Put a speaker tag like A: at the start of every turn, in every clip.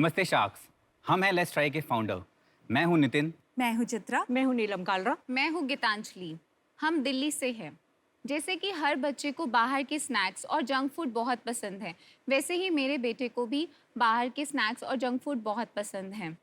A: नमस्ते शार्क्स, हम हैं लेट्स ट्राई के फाउंडर। मैं हूं नितिन।
B: मैं हूँ चित्रा।
C: मैं हूँ नीलम कालरा।
D: मैं हूँ गीतांजलि। हम दिल्ली से हैं। जैसे कि हर बच्चे को बाहर के स्नैक्स और जंक फूड बहुत पसंद है, वैसे ही मेरे बेटे को भी बाहर के स्नैक्स और जंक फूड बहुत पसंद है।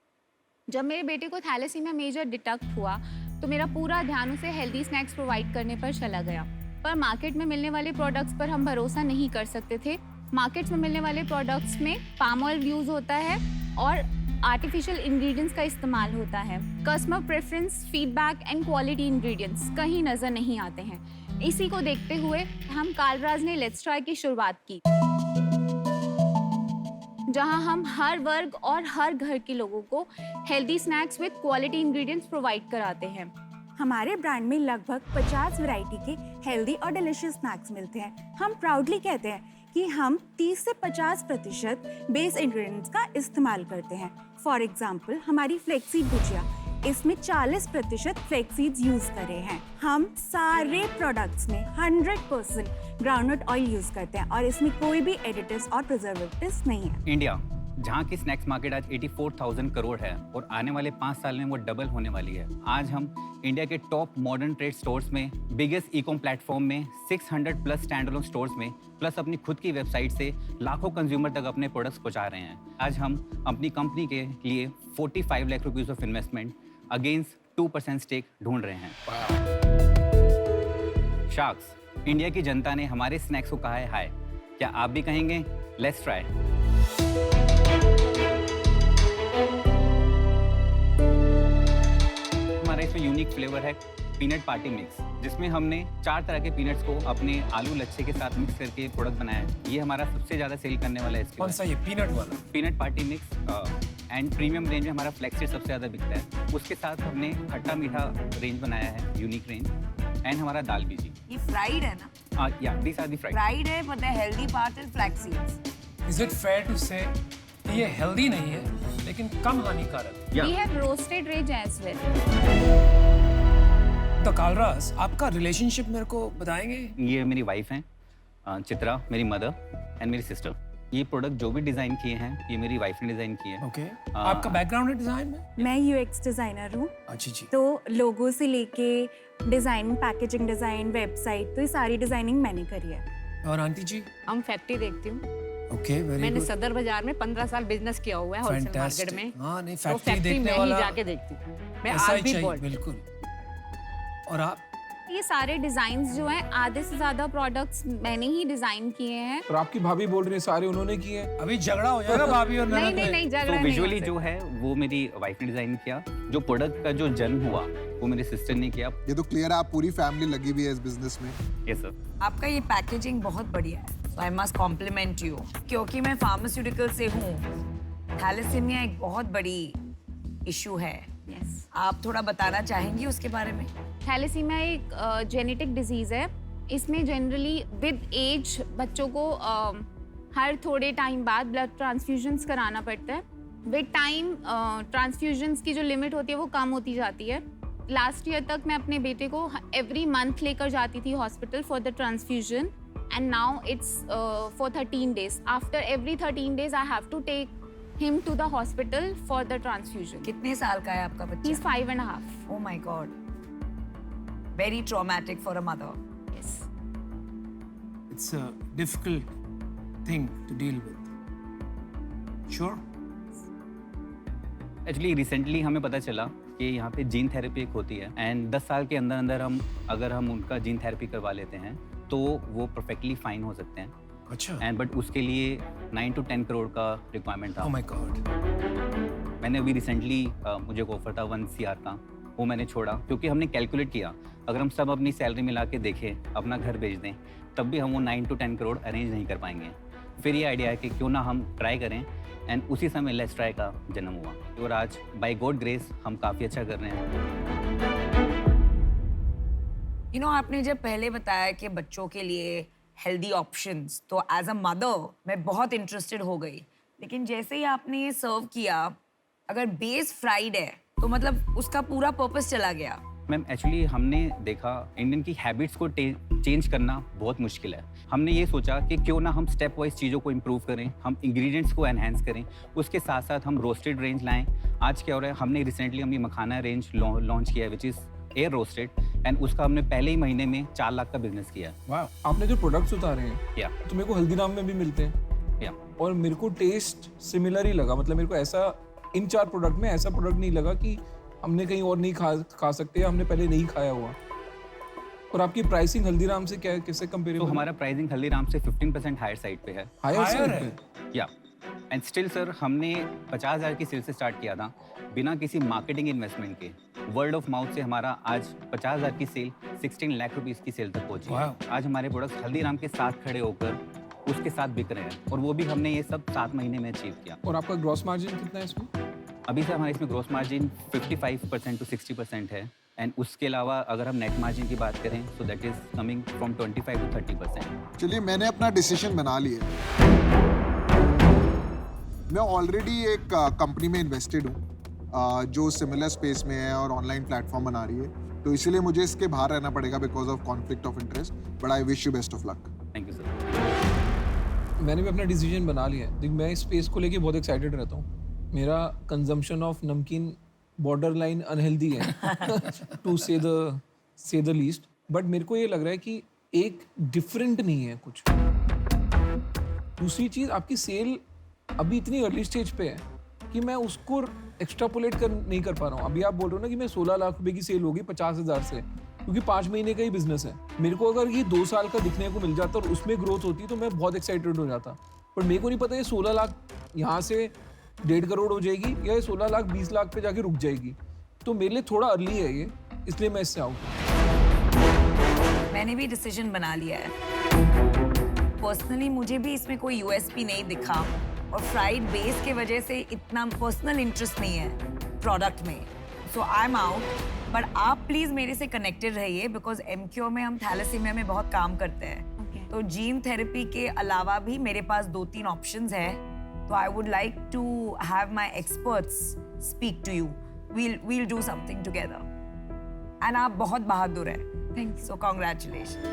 D: जब मेरे बेटे को थैलेसीमिया मेजर डिटेक्ट हुआ तो मेरा पूरा ध्यान उसे हेल्दी स्नैक्स प्रोवाइड करने पर चला गया। पर मार्केट में मिलने वाले प्रोडक्ट्स पर हम भरोसा नहीं कर सकते थे। मार्केट्स में मिलने वाले प्रोडक्ट्स में पाम ऑयल यूज़ होता है और आर्टिफिशियल इंग्रेडिएंट्स का इस्तेमाल होता है। Customer preference, feedback and quality ingredients कहीं नज़र नहीं आते हैं। इसी को देखते हुए हम कालराज ने लेट्स ट्राई की शुरुआत की, जहां हम हर वर्ग और हर घर के लोगों को healthy snacks with quality ingredients provide कराते हैं।
B: हमारे ब्रांड में लगभग 50 वैरायटी के हेल्दी और डिलीशियस स्नैक्स मिलते हैं। हम प्राउडली कहते हैं कि हम 30 से 50% बेस इंग्रेडिएंट्स का इस्तेमाल करते हैं। फॉर एग्जांपल, हमारी फ्लेक्सीड भुजिया, इसमें 40% फ्लेक्सीड्स यूज करे हैं। हम सारे प्रोडक्ट्स में 100% ग्राउंडनट ऑयल यूज करते हैं और इसमें कोई भी एडिटिव्स और प्रिजर्वेटिव्स नहीं है।
A: इंडिया, जहां की स्नैक्स मार्केट आज 84,000 करोड़ है और आने वाले 5 साल में वो डबल होने वाली है। आज हम इंडिया के टॉप मॉडर्न ट्रेड स्टोर्स में, बिगेस्ट ई-कॉम प्लेटफॉर्म में, 600 प्लस स्टैंड अलोन स्टोर्स में, प्लस अपनी खुद की वेबसाइट से लाखों कंज्यूमर तक अपने प्रोडक्ट्स पहुंचा रहे हैं। आज हम अपनी कंपनी के लिए 45 lakh rupees of investment against 2% stake ढूंढ रहे हैं। शार्क्स, इंडिया की जनता ने हमारे स्नैक्स को कहा है हाय। क्या आप भी कहेंगे? Let's try. हमारा इसमें यूनिक फ्लेवर है पीनट पार्टी मिक्स, जिसमें हमने 4 तरह के पीनट्स को अपने आलू लच्छे के साथ मिक्स करके प्रोडक्ट बनाया है। ये हमारा सबसे ज्यादा सेल करने वाला है।
E: कौन सा? ये पीनट वाला?
A: Peanut party mix and premium range में हमारा फ्लेक्सीड सबसे ज्यादा बिकता है। उसके साथ हमने खट्टा मीठा रेंज बनाया है, यूनिक रेंज, एंड हमारा दाल बीजी।
F: ये फ्राइड है ना?
A: या these are the fried.
F: Fried है, but the healthy part is flax seeds.
E: Is it fair to say कि ये हेल्दी नहीं है लेकिन कम हानिकारक?
D: We have roasted range as well.
E: तो कालराज, आपका रिलेशनशिप मेरे को बताएंगे?
A: ये मेरी वाइफ हैं, चित्रा, मेरी मदर एंड मेरी सिस्टर। ये प्रोडक्ट जो भी डिजाइन किए हैं, ये मेरी वाइफ ने डिजाइन किए हैं।
E: ओके। आपका बैकग्राउंड है डिजाइन में?
B: मैं यूएक्स डिजाइनर हूँ।
E: अच्छी जी।
B: तो लोगो से लेके डिजाइन, पैकेजिंग डिजाइन, वेबसाइट, तो ये सारी डिजाइनिंग मैंने करी है।
E: और आंटी जी?
C: हम फैक्ट्री देखती हूँ।
E: ओके, वेरी
C: मैंने
E: गुड।
C: सदर बाजार में 15 साल बिजनेस किया हुआ है होलसेल मार्केट में।
E: हाँ, नहीं,
C: तो
E: फैक्ट्री
C: फैक्ट्री
E: देखने
C: में ही
E: वाला
C: जाके देखती हूँ मैं।
E: ऐसा
C: आज
E: ही
C: भी
E: चाहिए,
C: बोल
E: बिल्कुल। और आप?
D: ये सारे डिजाइन्स जो हैं, आधे से ज्यादा प्रोडक्ट्स मैंने ही डिजाइन किए हैं।
G: और आपकी भाभी बोल रही है सारे उन्होंने किए।
E: अभी झगड़ा हो जाएगा भाभी और
D: नहीं
E: ननद
D: नहीं
E: में।
D: नहीं,
A: तो
D: झगड़ा नहीं
A: विजुअली
D: होता।
A: जो है वो मेरी वाइफ ने डिजाइन किया। जो प्रोडक्ट का जो जन्म हुआ वो मेरी सिस्टर ने किया।
H: ये तो क्लियर है, आप पूरी फैमिली लगी हुई है इस बिजनेस में।
A: Yes sir.
F: आपका ये पैकेजिंग बहुत बढ़िया है, so I must compliment you. क्योंकि मैं फार्मास्यूटिकल से हूँ, थैलेसीमिया एक बहुत बड़ी इशू है।
D: Yes.
F: आप थोड़ा बताना चाहेंगी उसके बारे में?
D: थैलेसीमिया एक जेनेटिक डिजीज है। इसमें जनरली विद एज बच्चों को हर थोड़े टाइम बाद ब्लड ट्रांसफ्यूजन्स कराना पड़ता है। विद टाइम ट्रांसफ्यूजन्स की जो लिमिट होती है वो कम होती जाती है। लास्ट ईयर तक मैं अपने बेटे को एवरी मंथ लेकर जाती थी hospital for the transfusion, and now it's for 13 days. After every 13 days I have to take him to the hospital for the transfusion.
F: कितने साल का है आपका बच्चा?
D: He's 5.5.
F: Oh my God. Very traumatic for a mother.
D: Yes.
E: It's a difficult thing to deal with. Sure?
A: Actually recently हमें पता चला कि यहाँ पे जीन थेरेपी एक होती है, एंड 10 साल के अंदर अंदर अगर हम उनका जीन थेरेपी करवा लेते हैं तो वो परफेक्टली फाइन हो सकते हैं।
E: अच्छा।
A: एंड बट उसके लिए 9 to 10 करोड़ का रिक्वायरमेंट था।
E: Oh my God.
A: मैंने अभी रिसेंटली मुझे एक ऑफर था 1 CR का, वो मैंने छोड़ा क्योंकि हमने कैलकुलेट किया अगर हम सब अपनी सैलरी मिला के देखें, अपना घर बेच दें, तब भी हम वो 9 to 10 करोड़ अरेंज नहीं कर पाएंगे। फिर ये आइडिया है कि क्यों ना हम ट्राई करें, एंड उसी समय लेट्स ट्राई का जन्म हुआ। और आज बाय गॉड ग्रेस हम काफ़ी अच्छा कर रहे हैं।
F: You know, आपने जब पहले बताया कि बच्चों के लिए हेल्दी ऑप्शंस, तो एज अ मदर मैं बहुत इंटरेस्टेड हो गई। लेकिन जैसे ही आपने ये सर्व किया, अगर बेस फ्राइड है तो मतलब उसका पूरा पर्पस चला गया।
A: मैम एक्चुअली हमने देखा इंडियन की हैबिट्स को चेंज करना बहुत मुश्किल है। हमने ये सोचा कि क्यों ना हम स्टेप वाइज चीज़ों को इम्प्रूव करें, हम इंग्रेडिएंट्स को एनहेंस करें, उसके साथ साथ हम रोस्टेड रेंज लाएं। आज क्या हो रहा है, हमने रिसेंटली हम ये मखाना रेंज लॉन्च किया है which is air roasted, and उसका हमने पहले ही महीने में 4 लाख का बिजनेस किया है।
G: वाह, आपने जो प्रोडक्ट्स उतारे हैं
A: या
G: तो मेरे को हल्दीराम में भी मिलते हैं
A: या
G: और मेरे को टेस्ट सिमिलर ही लगा। मतलब मेरे को ऐसा इन 4 प्रोडक्ट में ऐसा प्रोडक्ट नहीं लगा कि हमने कहीं और नहीं खा सकते या हमने पहले नहीं खाया हुआ। और आपकी प्राइसिंग हल्दीराम से क्या किससे कंपेरेबल?
A: तो हमारा प्राइसिंग हल्दीराम से 15% हायर साइड पे है।
G: हायर साइड
E: है।
G: पे?
A: या एंड स्टिल सर हमने 50,000 की सेल से स्टार्ट किया था बिना किसी मार्केटिंग इन्वेस्टमेंट के। वर्ड ऑफ माउथ से हमारा आज 50,000 की सेल 16 लाख रुपीस की सेल तक पहुंची है।
E: Wow.
A: आज हमारे प्रोडक्ट्स हल्दीराम के साथ खड़े होकर उसके साथ बिक रहे हैं, और वो भी हमने ये सब 7 महीने में अचीव किया।
G: और आपका ग्रॉस मार्जिन कितना है इसमें?
A: अभी सर हमारे इसमें ग्रॉस मार्जिन 55% to 60% है, एंड उसके अलावा अगर हम नेट मार्जिन की बात करें तो that is coming from 25 to 30%।
H: चलिए, मैंने अपना डिसीजन बना लिया। मैं ऑलरेडी एक कंपनी में इन्वेस्टेड हूँ जो सिमिलर स्पेस में है और ऑनलाइन प्लेटफॉर्म बना रही है, तो इसीलिए मुझे इसके बाहर रहना पड़ेगा because of conflict of interest. But I wish you best of luck.
A: Thank you sir.
G: मैंने भी अपना डिसीजन बना लिया है। देख, मैं इस स्पेस को लेके बहुत एक्साइटेड रहता हूँ। मेरा कंजम्पशन ऑफ नमकीन बॉर्डर लाइन अनहेल्दी है टू से द लीस्ट। बट मेरे को ये लग रहा है कि एक डिफरेंट नहीं है कुछ। दूसरी चीज़, आपकी सेल अभी इतनी अर्ली स्टेज पे है कि मैं उसको एक्स्ट्रापोलेट नहीं कर पा रहा हूँ। अभी आप बोल रहे हो ना कि मैं 16 लाख रुपए की सेल होगी 50,000 से, क्योंकि 5 महीने का ही बिजनेस है। मेरे को अगर ये 2 साल का दिखने को मिल जाता और उसमें ग्रोथ होती तो मैं बहुत एक्साइटेड हो जाता। पर मेरे को नहीं पता ये 16 लाख यहाँ से 1.5 करोड़ हो जाएगी या ये 16 लाख 20 लाख पे जाके रुक जाएगी। तो मेरे लिए थोड़ा अर्ली है ये, इसलिए मैं इससे आउट हूँ।
F: मैंने भी डिसीजन बना लिया है। पर्सनली मुझे भी इसमें कोई यूएसपी नहीं दिखा, और फ्राइड बेस के वजह से इतना पर्सनल इंटरेस्ट नहीं है प्रोडक्ट में, सो आई एम आउट। बट आप प्लीज मेरे से कनेक्टेड रहिए बिकॉज एमक्यू में हम थैलेसीमिया में बहुत काम करते हैं। तो जीन थेरेपी के अलावा भी मेरे पास 2-3 ऑप्शंस है। तो I would like to have my experts speak to you. we'll do something together. And आप बहुत बहादुर हैं।
D: Thank you.
F: So congratulations.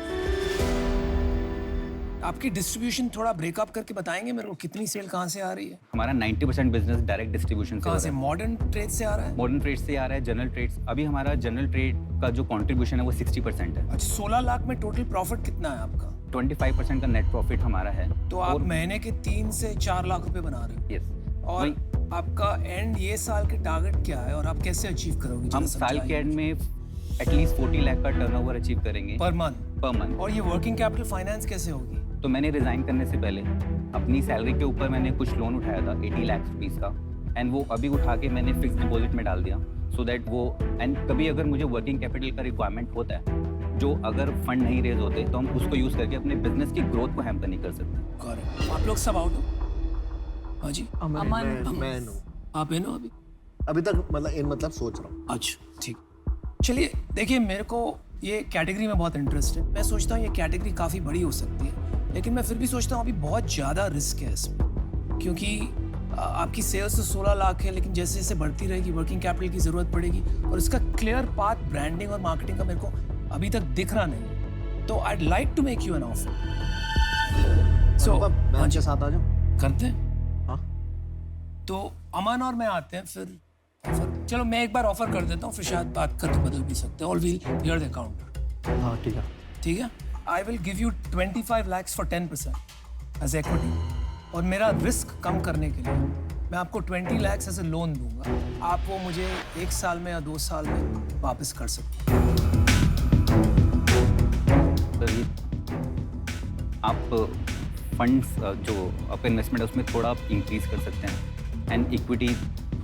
E: आपकी डिस्ट्रीब्यूशन थोड़ा ब्रेकअप करके बताएंगे मेरे को, कितनी सेल कहाँ से आ रही है?
A: हमारा 90% बिजनेस डायरेक्ट डिस्ट्रीब्यूशन से
E: कहाँ
A: हो
E: से?
A: रहा है।
E: मॉडर्न ट्रेड से आ रहा है?
A: मॉडर्न ट्रेड से आ रहा है, जनरल ट्रेड्स। अभी हमारा जनरल ट्रेड का जो कंट्रीब्यूशन है वो 60% है।
E: अच्छा, 16 लाख में टोटल प्रॉफिट कितना है आपका?
A: 25% का नेट प्रॉफिट हमारा है।
E: तो आप महीने के 3 से 4 लाख रुपए बना रहे हो।
A: यस।
E: और आपका एंड ये साल के टारगेट क्या है और आप कैसे अचीव करोगे?
A: हम साल के एंड में एटलीस्ट 40 लाख का टर्नओवर अचीव करेंगे
E: पर मंथ। और ये वर्किंग कैपिटल फाइनेंस कैसे होगी?
A: तो मैंने रिजाइन करने से पहले अपनी सैलरी के ऊपर मैंने कुछ लोन उठाया था 80 लाख रुपीस का, एंड वो अभी उठा के मैंने फिक्स डिपॉजिट में डाल दिया, सो दैट वो एंड कभी अगर मुझे वर्किंग कैपिटल का रिक्वायरमेंट होता है, जो अगर फंड नहीं रेज होते तो हम उसको यूज करके अपने बिजनेस की ग्रोथ को हैम्पर नहीं कर सकते।
E: आप लोग सब आउट हो? हाँ जी,
F: अमन,
I: मैं हूँ
E: आप है ना
I: अभी तक, मतलब सोच रहा हूँ।
E: अच्छा ठीक। चलिए देखिए, मेरे को ये कैटेगरी में बहुत इंटरेस्ट है। मैं सोचता हूँ ये कैटेगरी काफ़ी बड़ी हो सकती है, लेकिन मैं फिर भी सोचता हूँ अभी बहुत ज़्यादा रिस्क है इसमें, क्योंकि आपकी सेल्स तो 16 लाख है, लेकिन जैसे जैसे बढ़ती रहेगी वर्किंग कैपिटल की ज़रूरत पड़ेगी, और इसका क्लियर पाथ ब्रांडिंग और मार्केटिंग का मेरे को अभी तक दिख रहा नहीं। तो I like to make you an offer. So
I: मैं आपके साथ आ जाऊँ?
E: करते हैं।
I: हाँ।
E: तो अमन और मैं आते हैं फिर ऑफर। चलो मैं एक बार ऑफर कर देता हूँ, फिर शायद बात करके बदल भी सकते हैं। All will clear the account.
I: हाँ ठीक है।
E: ठीक है, I will give you 25 lakhs for 10% as equity, और मेरा रिस्क कम करने के लिए मैं आपको 20 lakhs एज ए लोन दूंगा। आप वो मुझे 1 साल में या 2 साल में वापस कर सकते हैं।
A: सर ये आप फंड्स जो आपका इन्वेस्टमेंट है उसमें थोड़ा आप इंक्रीज कर सकते हैं, एंड इक्विटी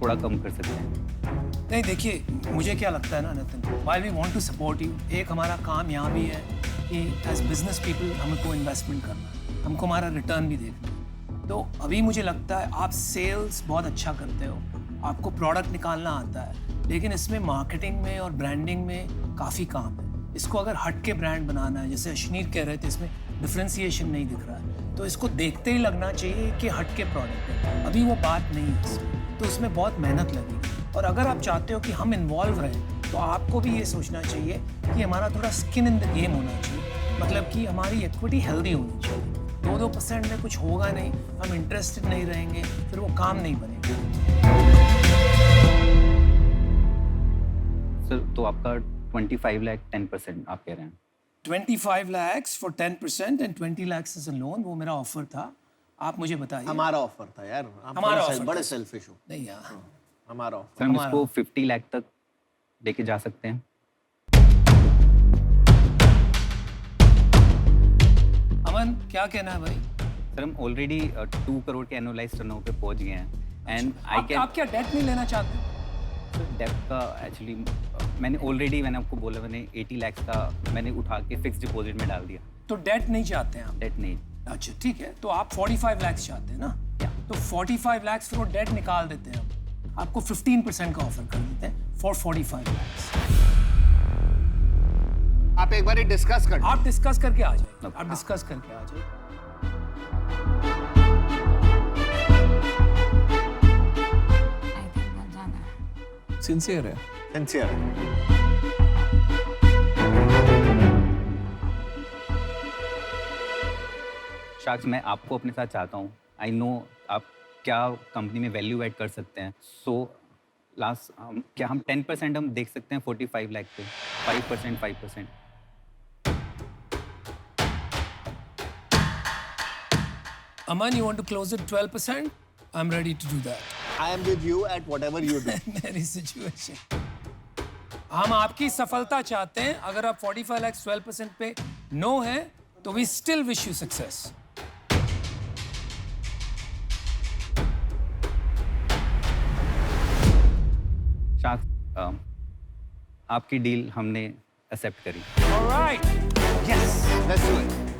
A: थोड़ा कम कर सकते हैं।
E: नहीं देखिए, मुझे क्या लगता है ना Nitin, while we want to support you, एक हमारा काम यहाँ भी है कि एज बिजनेस पीपल हमको इन्वेस्टमेंट करना है, हमको हमारा रिटर्न भी देखना है। तो अभी मुझे लगता है आप सेल्स बहुत अच्छा करते हो, आपको प्रोडक्ट निकालना आता है, लेकिन इसमें मार्केटिंग में और ब्रांडिंग में काफ़ी काम है। इसको अगर हट के ब्रांड बनाना है, जैसे अश्नीर कह रहे थे, इसमें डिफ्रेंसिएशन नहीं दिख रहा है, तो इसको देखते ही लगना चाहिए कि हट के प्रोडक्ट है। अभी वो बात नहीं है इसमें, तो उसमें बहुत मेहनत लगेगी। और अगर आप चाहते हो कि हम इन्वॉल्व रहें तो आपको भी ये सोचना चाहिए कि हमारा थोड़ा स्किन इन द गेम होना चाहिए, मतलब कि हमारी इक्विटी हेल्दी होनी चाहिए। 2% में कुछ होगा नहीं, हम इंटरेस्टेड नहीं रहेंगे, फिर वो काम नहीं बनेगा।
A: सर तो आपका 25 लाख 10% आप कह रहे हैं।
E: 25 lakhs for 10% and 20 lakhs as a loan, वो मेरा ऑफर था। आप मुझे बताइए।
I: हमारा ऑफर था यार, आप
E: हमारा offer
I: बड़े
E: था।
I: सेल्फिश हो।
E: नहीं यार,
I: हमारा ऑफर।
A: सर हम इसको 50 लाख तक लेके जा सकते हैं।
E: अमन क्या कहना है भाई?
A: सर हम ऑलरेडी 2 करोड़ के एनुअलाइज टर्नओवर पे पहुंच गए हैं एंड आई
E: आप क्या डेट नहीं लेना चाहते?
A: डेप्थ का एक्चुअली मैंने आपको बोला, मैंने 80 लाख का मैंने उठा के फिक्स डिपॉजिट में डाल दिया।
E: तो डेट नहीं चाहते हैं आप?
A: डेट नहीं।
E: अच्छा ठीक है, तो आप 45 lakhs चाहते हैं ना? तो 45 lakhs फिर वो डेट निकाल देते हैं हम, आपको 15% का ऑफर कर देते हैं फॉर 45 lakhs।
I: आप एक बार डिस्कस कर,
E: आप डिस्कस करके आ जाइए।
A: Okay.
E: आप डिस्कस करके आ जाइए।
C: आई थिंक मत जाना है।
G: सिंसियर है।
I: सिंसियर।
A: शाक्स मैं आपको अपने साथ चाहता हूँ। आई नो आप क्या कंपनी में वैल्यू ऐड कर सकते हैं। सो लास्ट क्या हम 10% हम देख सकते हैं 45 लाख पे? 5%।
E: Aman, you want to close it 12%? I'm ready to do that.
I: I am with you at whatever you do.
E: मेरी सिचुएशन, हम आपकी सफलता चाहते हैं। अगर आप 45 लाख 12% पे नो है तो we still wish you success.
A: Sharks आपकी डील हमने एक्सेप्ट करी।
E: Alright,
I: Yes, let's do it.